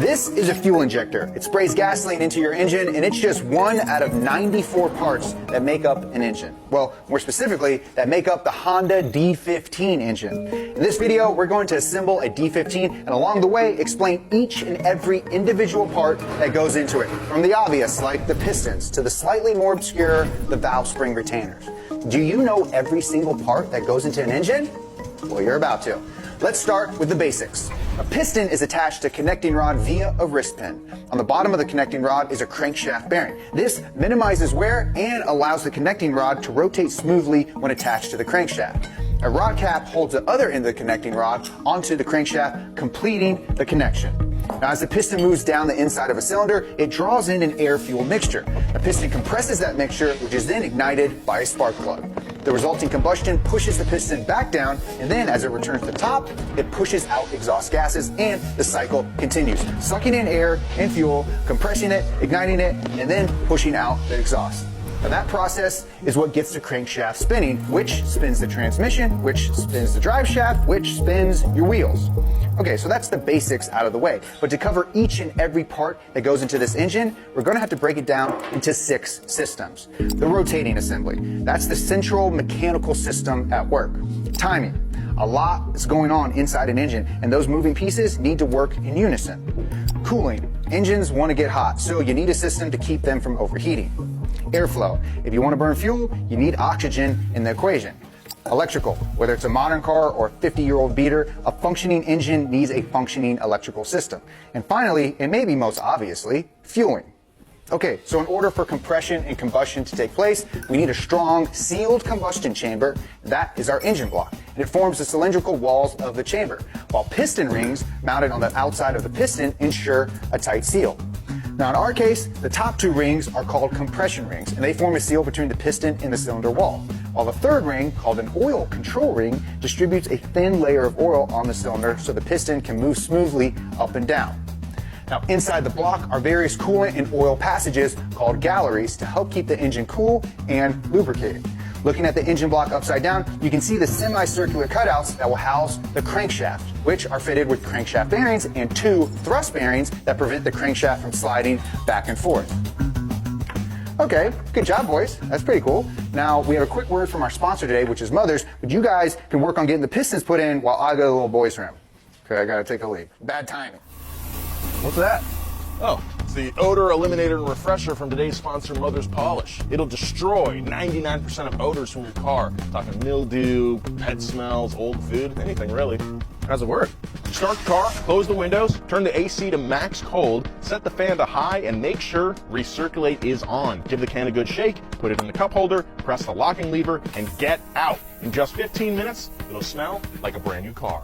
This is a fuel injector. It sprays gasoline into your engine, and it's just one out of 94 parts that make up an engine. Well, more specifically, that make up the Honda D15 engine. In this video, we're going to assemble a D15 and along the way, explain each and every individual part that goes into it. From the obvious, like the pistons, to the slightly more obscure, the valve spring retainers. Do you know every single part that goes into an engine? Well, you're about to. Let's start with the basics. A piston is attached to a connecting rod via a wrist pin. On the bottom of the connecting rod is a crankshaft bearing. This minimizes wear and allows the connecting rod to rotate smoothly when attached to the crankshaft. A rod cap holds the other end of the connecting rod onto the crankshaft, completing the connection. Now, as the piston moves down the inside of a cylinder, it draws in an air-fuel mixture. The piston compresses that mixture, which is then ignited by a spark plug. The resulting combustion pushes the piston back down, and then as it returns to the top, it pushes out exhaust gases, and the cycle continues, sucking in air and fuel, compressing it, igniting it, and then pushing out the exhaust. Now that process is what gets the crankshaft spinning, which spins the transmission, which spins the drive shaft, which spins your wheels. Okay, so that's the basics out of the way. But to cover each and every part that goes into this engine, we're going to have to break it down into 6 systems. The rotating assembly, that's the central mechanical system at work. Timing, a lot is going on inside an engine, and those moving pieces need to work in unison. Cooling, engines want to get hot, so you need a system to keep them from overheating. Airflow, if you want to burn fuel, you need oxygen in the equation. Electrical, whether it's a modern car or a 50-year-old beater, a functioning engine needs a functioning electrical system. And finally, and maybe most obviously, fueling. Okay, so in order for compression and combustion to take place, we need a strong sealed combustion chamber. That is our engine block, and it forms the cylindrical walls of the chamber, while piston rings mounted on the outside of the piston ensure a tight seal. Now in our case, the top 2 rings are called compression rings, and they form a seal between the piston and the cylinder wall, while the third ring, called an oil control ring, distributes a thin layer of oil on the cylinder so the piston can move smoothly up and down. Now inside the block are various coolant and oil passages called galleries to help keep the engine cool and lubricated. Looking at the engine block upside down, you can see the semicircular cutouts that will house the crankshaft, which are fitted with crankshaft bearings and 2 thrust bearings that prevent the crankshaft from sliding back and forth. Okay, good job, boys. That's pretty cool. Now, we have a quick word from our sponsor today, which is Mothers, but you guys can work on getting the pistons put in while I go to the little boys' room. Okay, I gotta take a leave. Bad timing. What's that? Oh, it's the odor eliminator and refresher from today's sponsor, Mother's Polish. It'll destroy 99% of odors from your car. Talking mildew, pet smells, old food, anything really. How's it work? Start the car, close the windows, turn the AC to max cold, set the fan to high, and make sure recirculate is on. Give the can a good shake, put it in the cup holder, press the locking lever, and get out. In just 15 minutes, it'll smell like a brand new car.